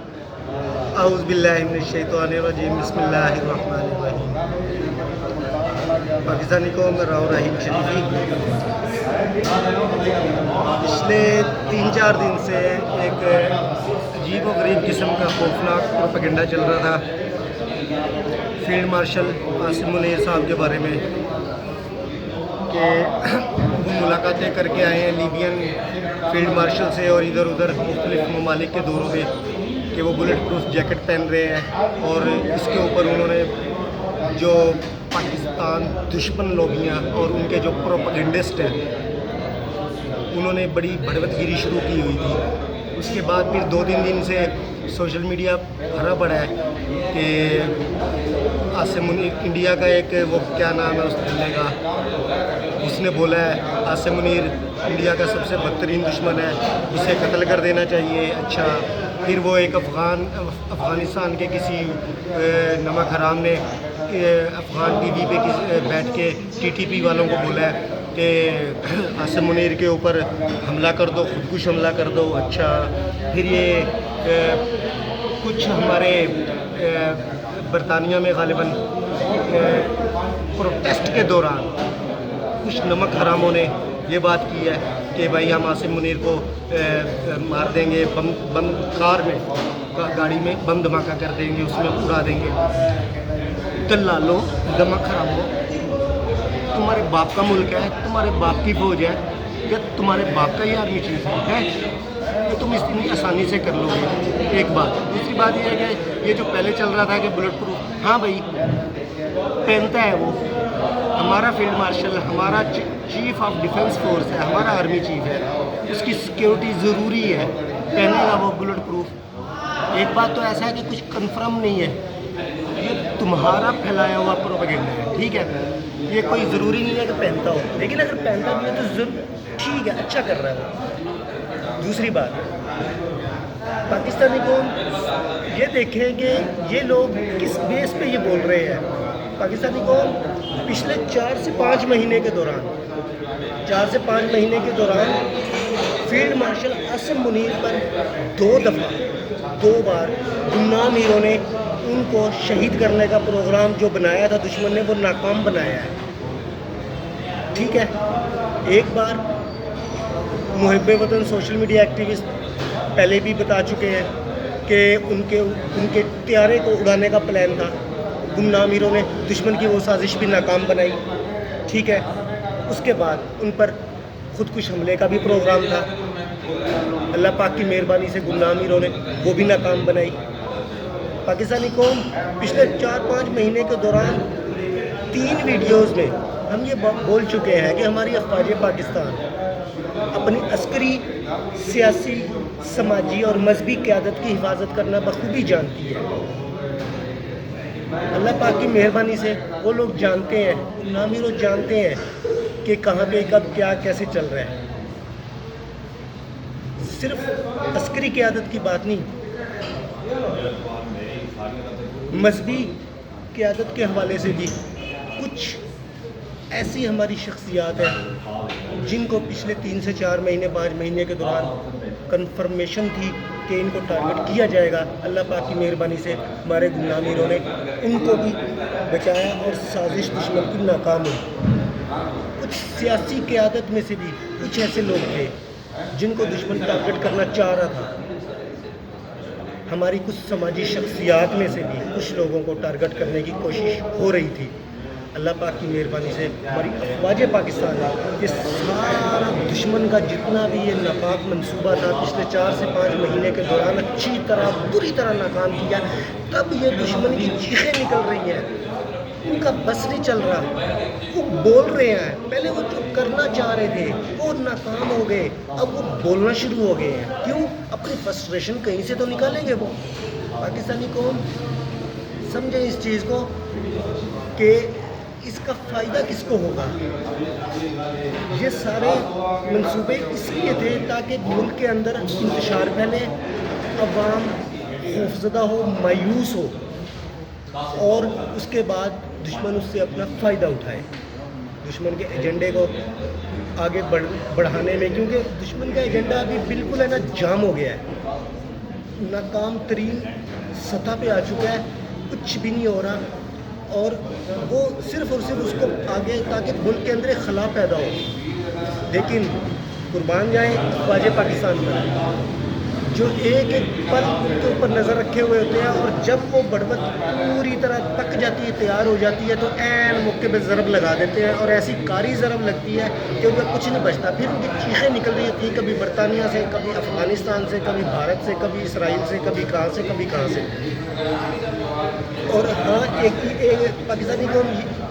اعوذ باللہ من الشیطان الرجیم، بسم اللہ الرحمن الرحیم۔ پاکستانی قوم راؤ رحیم شریفی پچھلے 3-4 دن سے ایک عجیب و غریب قسم کا خوفناک پروپیگنڈا چل رہا تھا فیلڈ مارشل عاصم منیر صاحب کے بارے میں کہ وہ ملاقاتیں کر کے آئے ہیں لیبین فیلڈ مارشل سے اور ادھر ادھر مختلف ممالک کے دوروں میں، کہ وہ بلٹ پروف جیکٹ پہن رہے ہیں اور اس کے اوپر انہوں نے جو پاکستان دشمن لوبیاں اور ان کے جو پروپیگنڈسٹ ہیں انہوں نے بڑی بڑھوت گیری شروع کی ہوئی تھی۔ اس کے بعد پھر 2-3 دن سے سوشل میڈیا بھرا پڑا ہے کہ عاصم منیر انڈیا کا ایک وہ کیا نام ہے اس بندے کا، اس نے بولا ہے عاصم منیر انڈیا کا سب سے بدترین دشمن ہے، اسے قتل کر دینا چاہیے۔ اچھا، پھر وہ ایک افغانستان کے کسی نمک حرام نے افغان ٹی وی پہ بیٹھ کے TTP والوں کو بولا ہے کہ عاصم منیر کے اوپر حملہ کر دو، خودکش حملہ کر دو۔ اچھا، پھر یہ کچھ ہمارے برطانیہ میں غالباً پروٹیسٹ کے دوران کچھ نمک حراموں نے یہ بات کی ہے کہ بھائی ہم عاصم منیر کو مار دیں گے، بم کار میں گاڑی میں بم دھماکہ کر دیں گے، اس میں اڑا دیں گے۔ دلالو، نمک حراموں، تمہارے باپ کا ملک ہے، تمہارے باپ کی فوج ہے، یا تمہارے باپ کا یہ آرمی چیف ہے کہ تم اتنی آسانی سے کر لو گے؟ ایک بات۔ دوسری بات یہ ہے کہ یہ جو پہلے چل رہا تھا کہ بلٹ پروف، ہاں بھائی پہنتا ہے، وہ ہمارا فیلڈ مارشل، ہمارا چیف آف ڈیفنس فورس ہے، ہمارا آرمی چیف ہے، اس کی سیکیورٹی ضروری ہے، پہنے گا وہ بلٹ پروف۔ ایک بات تو ایسا ہے کہ کچھ کنفرم نہیں ہے، یہ تمہارا پھیلایا ہوا پروپیگنڈا ہے، ٹھیک ہے؟ یہ کوئی ضروری نہیں ہے کہ پہنتا ہو، لیکن اگر پہنتا بھی ہے تو ٹھیک ہے، اچھا کر رہا ہے وہ۔ دوسری بات، پاکستانی قوم یہ دیکھیں کہ یہ لوگ کس بیس پہ یہ بول رہے ہیں۔ پاکستانی قوم پچھلے 4 سے 5 مہینے کے دوران فیلڈ مارشل عاصم منیر پر 2 بار گمنام ہیرو نے ان کو شہید کرنے کا پروگرام جو بنایا تھا دشمن نے، وہ ناکام بنایا ہے، ٹھیک ہے؟ ایک بار محب وطن سوشل میڈیا ایکٹیوسٹ پہلے بھی بتا چکے ہیں کہ ان کے طیارے کو اڑانے کا پلان تھا، گمنام ہیرو نے دشمن کی وہ سازش بھی ناکام بنائی، ٹھیک ہے؟ اس کے بعد ان پر خودکش حملے کا بھی پروگرام تھا، اللہ پاک کی مہربانی سے گمنام ہیرو نے وہ بھی ناکام بنائی۔ پاکستانی قوم پچھلے 4-5 مہینے کے دوران 3 ویڈیوز میں ہم یہ بول چکے ہیں کہ ہماری افواج پاکستان اپنی عسکری، سیاسی، سماجی اور مذہبی قیادت کی حفاظت کرنا بخوبی جانتی ہے۔ اللہ پاک کی مہربانی سے وہ لوگ جانتے ہیں، گمنام ہیرو جانتے ہیں کہ کہاں پہ کب کیا کیسے چل رہا ہے۔ صرف عسکری قیادت کی بات نہیں، مذہبی قیادت کے حوالے سے بھی کچھ ایسی ہماری شخصیات ہیں جن کو پچھلے 3 سے 4 مہینے 5 مہینے کے دوران کنفرمیشن تھی کہ ان کو ٹارگٹ کیا جائے گا۔ اللہ پاک کی مہربانی سے ہمارے گمنام ہیرو نے ان کو بھی بچایا اور سازش دشمن کی ناکام ہوئی۔ کچھ سیاسی قیادت میں سے بھی کچھ ایسے لوگ تھے جن کو دشمن ٹارگٹ کرنا چاہ رہا تھا۔ ہماری کچھ سماجی شخصیات میں سے بھی کچھ لوگوں کو ٹارگٹ کرنے کی کوشش ہو رہی تھی۔ اللہ پاک کی مہربانی سے ہماری افواج پاکستان یہ سارا دشمن کا جتنا بھی یہ ناپاک منصوبہ تھا پچھلے 4 سے 5 مہینے کے دوران اچھی طرح بری طرح ناکام کیا۔ تب یہ دشمن کی چیخیں نکل رہی ہیں، ان کا بس نہیں چل رہا، وہ بول رہے ہیں۔ پہلے وہ جو کرنا چاہ رہے تھے وہ ناکام ہو گئے، اب وہ بولنا شروع ہو گئے ہیں۔ کیوں؟ اپنی فرسٹریشن کہیں سے تو نکالیں گے وہ۔ پاکستانی قوم سمجھیں اس چیز کو کہ اس کا فائدہ کس کو ہوگا۔ یہ سارے منصوبے اس لیے تھے تاکہ ملک کے اندر انتشار پھیلے، عوام خوفزدہ ہو، مایوس ہو، اور اس کے بعد دشمن اس سے اپنا فائدہ اٹھائے، دشمن کے ایجنڈے کو آگے بڑھانے میں، کیونکہ دشمن کا ایجنڈا ابھی بالکل ہے نا جام ہو گیا ہے۔ ناکام ترین سطح پہ آ چکا ہے، کچھ بھی نہیں ہو رہا، اور وہ صرف اور صرف اس کو آگے تاکہ ملک کے اندر ایک خلا پیدا ہو. لیکن قربان جائیں خواجہ پاکستان پر، جو ایک ایک پل کے اوپر نظر رکھے ہوئے ہوتے ہیں، اور جب وہ بڑوت پوری طرح پک جاتی ہے، تیار ہو جاتی ہے، تو عین موقع پہ ضرب لگا دیتے ہیں، اور ایسی کاری ضرب لگتی ہے کہ ان کا کچھ نہیں بچتا. پھر ان کی چیخیں نکل رہی ہوتی ہیں، کبھی برطانیہ سے، کبھی افغانستان سے، کبھی بھارت سے، کبھی اسرائیل سے، کبھی کہاں سے، کبھی کہاں سے. اور ہاں ایک پاکستانی کو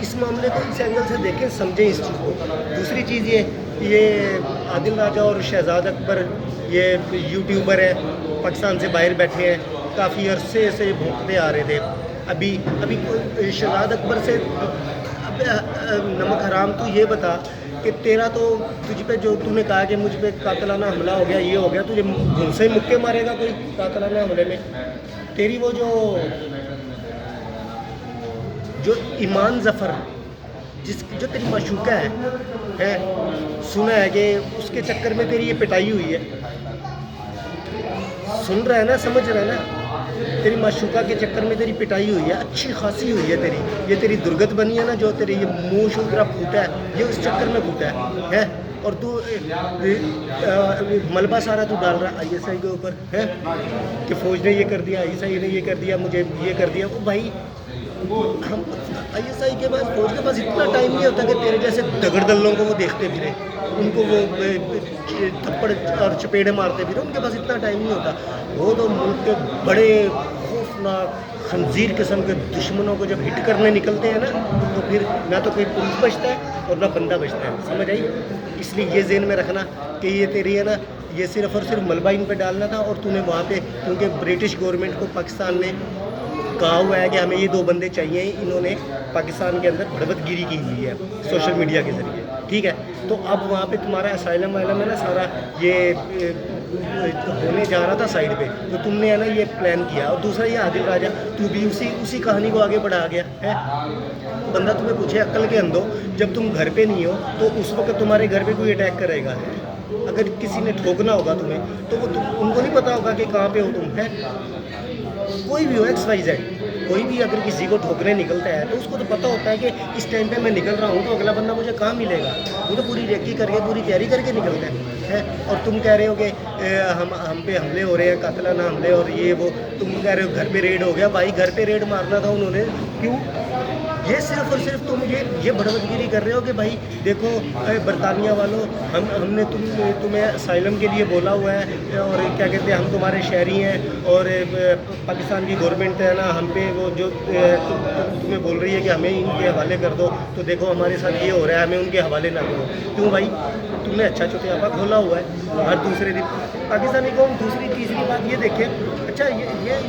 اس معاملے کو اس اینگل سے دیکھیں، سمجھیں اس چیز کو. دوسری چیز یہ عادل راجہ اور شہزاد اکبر یہ یوٹیوبر ہیں، پاکستان سے باہر بیٹھے ہیں، کافی عرصے سے بھونکتے آ رہے تھے. ابھی شہزاد اکبر سے نمک حرام تو یہ بتا کہ تیرا تو تجھ پہ جو تو نے کہا کہ مجھ پہ قاتلانہ حملہ ہو گیا، یہ ہو گیا، تجھے گھن سے مکے مارے گا کوئی قاتلانہ حملے میں؟ تیری وہ جو ایمان ظفر جو تیری معشوقہ ہے سنا ہے کہ اس کے چکر میں تیری یہ پٹائی ہوئی ہے. سن رہا ہے نا، سمجھ رہا ہے نا، تیری معشوقہ کے چکر میں تیری پٹائی ہوئی ہے، اچھی خاصی ہوئی ہے تیری. یہ تیری درگت بنی ہے نا، جو تیری یہ منہ شو تیرا پھوٹا ہے، یہ اس چکر میں پھوٹا ہے. اور تو ملبہ سارا تو ڈال رہا ہے آئی ایس آئی کے اوپر ہے کہ فوج نے یہ کر دیا، آئی ایس آئی نے یہ کر دیا، مجھے یہ کر دیا. وہ بھائی ہم آئی ایس آئی کے پاس، فوج کے پاس اتنا ٹائم نہیں ہوتا کہ تیرے جیسے دگڑ دلوں کو وہ دیکھتے پھرے، ان کو وہ تھپڑ اور چپیڑے مارتے پھرے. ان کے پاس اتنا ٹائم نہیں ہوتا. وہ تو ملک کے بڑے خوفناک خنزیر قسم کے دشمنوں کو جب ہٹ کرنے نکلتے ہیں نا، تو پھر نہ تو کوئی پولیس بچتا ہے اور نہ بندہ بچتا ہے. سمجھ آئی؟ اس لیے یہ ذہن میں رکھنا کہ یہ تیری ہے نا، یہ صرف اور صرف ملبہ ان پہ ڈالنا تھا. اور تو نے وہاں پہ، کیونکہ برٹش گورنمنٹ کو پاکستان نے کہا ہوا ہے کہ ہمیں یہ 2 بندے چاہیے، انہوں نے پاکستان کے اندر بڑھوت گیری کی ہوئی ہے سوشل میڈیا کے ذریعے، ٹھیک ہے. تو اب وہاں پہ تمہارا اسائلم وائلم ہے نا سارا یہ ہونے جا رہا تھا سائڈ پہ، تو تم نے ہے نا یہ پلان کیا. اور دوسرا یہ عادل راجہ، تو بھی اسی کہانی کو آگے بڑھا گیا ہے. بندہ تمہیں پوچھے عقل کے اندھو، جب تم گھر پہ نہیں ہو تو اس وقت تمہارے گھر پہ کوئی اٹیک کرے گا؟ اگر کسی نے ٹھوکنا ہوگا تمہیں تو وہ ان کو نہیں پتا ہوگا کہ کہاں پہ ہو تم ہے. کوئی بھی ہو، ایکس وائی زیڈ، کوئی بھی اگر کسی کو ٹھوکنے نکلتا ہے تو اس کو تو پتہ ہوتا ہے کہ اس ٹائم پہ میں نکل رہا ہوں تو اگلا بندہ مجھے کہاں ملے گا. وہ تو پوری ریکی کر کے، پوری تیاری کر کے نکلتا ہے. اور تم کہہ رہے ہو کہ ہم پہ حملے ہو رہے ہیں، قاتلانہ حملے، اور یہ وہ. تم کہہ رہے ہو گھر پہ ریڈ ہو گیا. بھائی گھر پہ ریڈ مارنا تھا انہوں نے، کیوں؟ یہ صرف اور صرف تم یہ بڑھوت گیری کر رہے ہو کہ بھائی دیکھو برطانیہ والوں، ہم نے تمہیں اسائلم کے لیے بولا ہوا ہے، اور کیا کہتے ہیں، ہم تمہارے شہری ہیں، اور پاکستان کی گورنمنٹ ہے نا ہم پہ وہ جو تمہیں بول رہی ہے کہ ہمیں ان کے حوالے کر دو، تو دیکھو ہمارے ساتھ یہ ہو رہا ہے، ہمیں ان کے حوالے نہ کرو. کیوں بھائی؟ تم نے اچھا چوتھیاپا کھولا ہوا ہے ہر دوسرے دن. پاکستانی قوم دوسری تیسری بات یہ دیکھیں، اچھا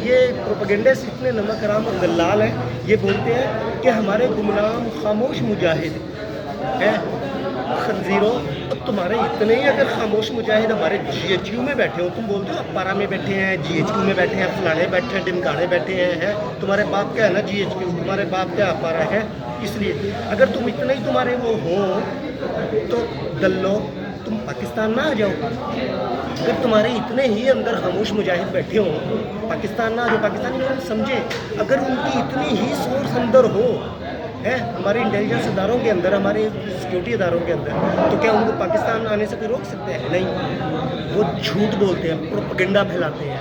یہ پروپیگنڈسٹ اتنے نمک حرام اور دلال ہیں، یہ بولتے ہیں کہ ہمارے گمنام خاموش مجاہد ہیں خنزیروں. اب تمہارے اتنے ہی اگر خاموش مجاہد ہمارے جی ایچ کیو میں بیٹھے ہو، تم بولتے ہو اپارا میں بیٹھے ہیں، جی ایچ کیو میں بیٹھے ہیں، فلانے بیٹھے ہیں، ڈمکانے بیٹھے ہیں. تمہارے باپ کا ہے نا جی ایچ کیو، تمہارے باپ کا اپارا ہے. اس لیے اگر تم اتنے ہی تمہارے وہ ہوں تو دلو تم پاکستان نہ آ جاؤ. اگر تمہارے اتنے ہی اندر خاموش مجاہد بیٹھے ہوں، پاکستان نہ آ جاؤ. پاکستانی لوگ سمجھیں، اگر ان کی اتنی ہی سورس اندر ہو ہے ہمارے انٹیلیجنس اداروں کے اندر، ہمارے سیکورٹی اداروں کے اندر، تو کیا ان کو پاکستان آنے سے کوئی روک سکتے ہیں؟ نہیں. وہ جھوٹ بولتے ہیں، پروپیگنڈا پھیلاتے ہیں،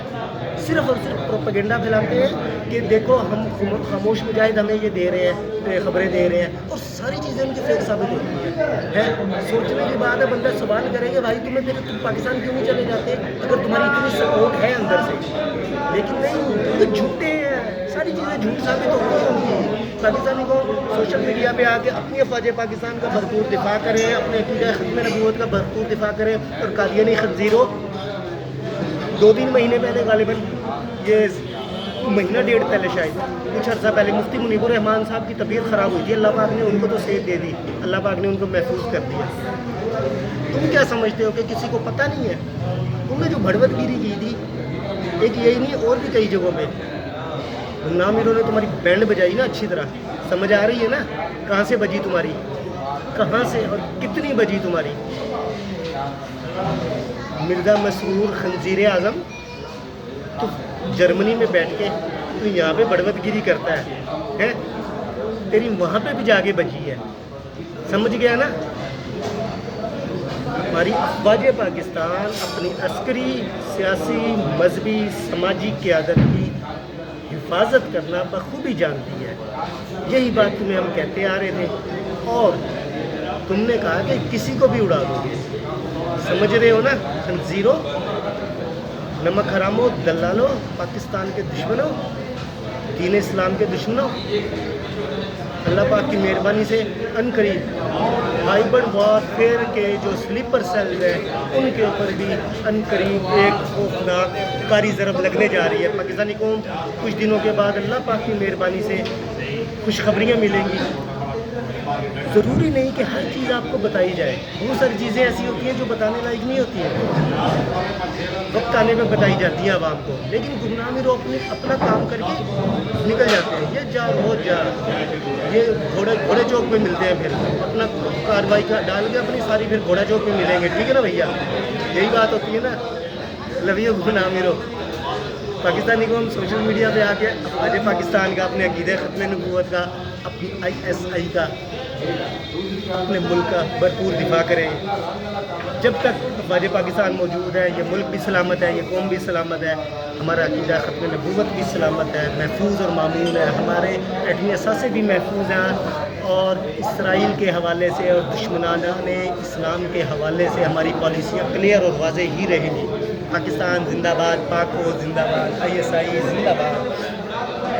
صرف اور صرف پروپیگنڈا پھیلاتے ہیں کہ دیکھو ہم خاموش مجاہد ہمیں یہ دے رہے ہیں، خبریں دے رہے ہیں، اور ساری چیزیں ان کی فیک ثابت ہوتی ہیں. سوچنے کی بات ہے، بندہ سوال کرے کہ بھائی تم پاکستان کیوں نہیں چلے جاتے اگر تمہاری اتنی سپورٹ ہے اندر سے؟ لیکن نہیں، تو جھوٹے ہیں، ساری چیزیں جھوٹ ثابت ہوتی ہیں ان کی. پاکستانی کو سوشل میڈیا پہ آ کے اپنی افواج پاکستان کا بھرپور دفاع کریں، اپنے عقیدہ ختم نبوت کا بھرپور دفاع کریں. اور قادیانی خنزیروں، 2-3 مہینے پہلے غالباً، یہ مہینہ ڈیڑھ پہلے شاید، کچھ عرصہ پہلے مفتی منیب الرحمان صاحب کی طبیعت خراب ہوئی تھی. اللہ پاک نے ان کو تو صحت دے دی، اللہ پاک نے ان کو محفوظ کر دیا. تم کیا سمجھتے ہو کہ کسی کو پتہ نہیں ہے؟ تم نے جو بڑھوت گیری کی تھی، ایک یہی نہیں اور بھی کئی جگہوں پہ، نام انہوں نے تمہاری بینڈ بجائی نا اچھی طرح. سمجھ آ رہی ہے نا کہاں سے بجی تمہاری، کہاں سے اور کتنی بجی تمہاری. مرزا مسرور خنزیر اعظم، تو جرمنی میں بیٹھ کے تو یہاں پہ بڑوت گیری کرتا ہے تیری وہاں پہ بھی جا کے بجی ہے. سمجھ گیا نا؟ ہماری افواج پاکستان اپنی عسکری، سیاسی، مذہبی، سماجی قیادت کی حفاظت کرنا بخوبی جانتی ہے. یہی بات تمہیں ہم کہتے آ رہے تھے اور تم نے کہا کہ کسی کو بھی اڑا دو گے. سمجھ رہے ہو نا خنزیرو، نمک حرامو، دلالو، پاکستان کے دشمنوں، دین اسلام کے دشمنوں. اللہ پاک کی مہربانی سے ان قریب ہائبرڈ وارفیئر کے جو سلیپر سیلز ہیں ان کے اوپر بھی ان قریب ایک خوفناک کاری ضرب لگنے جا رہی ہے. پاکستانی قوم کچھ دنوں کے بعد اللہ پاک کی مہربانی سے خوشخبریاں ملیں گی. ضروری نہیں کہ ہر چیز آپ کو بتائی جائے. بہت ساری چیزیں ایسی ہوتی ہیں جو بتانے لائق نہیں ہوتی ہیں، وقت آنے پہ بتائی جاتی ہیں عوام کو، لیکن گمنام رو اپنا کام کر کے نکل جاتے ہیں. یہ جا روز جا، یہ گھوڑے چوک پہ ملتے ہیں، پھر اپنا کارروائی کا ڈال کے اپنی ساری پھر گھوڑا چوک پہ ملیں گے. ٹھیک ہے نا بھیا؟ یہی بات ہوتی ہے نا. لویو گمنام رو پاکستانی کو ہم سوشل میڈیا پہ آ کے افواج پاکستان کا، اپنے عقیدہ ختم نبوت کا، اپنی ISI کا، اپنے ملک کا بھرپور دفاع کریں. جب تک افواج پاکستان موجود ہے یہ ملک بھی سلامت ہے، یہ قوم بھی سلامت ہے، ہمارا عقیدہ ختم نبوت بھی سلامت ہے، محفوظ اور معمول ہے، ہمارے ایٹمی اثاثے بھی محفوظ ہیں. اور اسرائیل کے حوالے سے اور دشمنان اسلام کے حوالے سے ہماری پالیسیاں کلیئر اور واضح ہی رہیں گی. پاکستان زندہ باد، پاک فوج زندہ باد، ISI زندہ باد،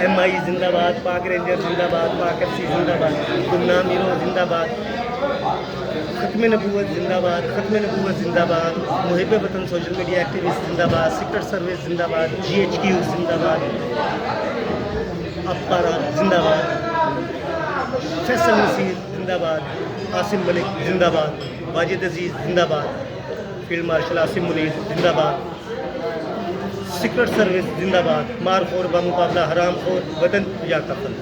MI زندہ باد، پاک رینجر زندہ باد، پاک FC زندہ باد، گمنام ہیرو زندہ باد، ختم نبوت زندہ باد، ختم نبوت زندہ باد، محب وطن سوشل میڈیا ایکٹیوسٹ زندہ باد، سیکرٹ سروس زندہ باد، GHQ زندہ باد، اپارا زندہ باد، فیصل نصیر زندہ باد، عاصم ملک زندہ باد، واجد عزیز زندہ باد، فیلڈ مارشل عاصم منیر زندہ باد، سیکرٹ سروس زندہ باد، مار خور بمقابلہ حرام خور وطن یا کفن.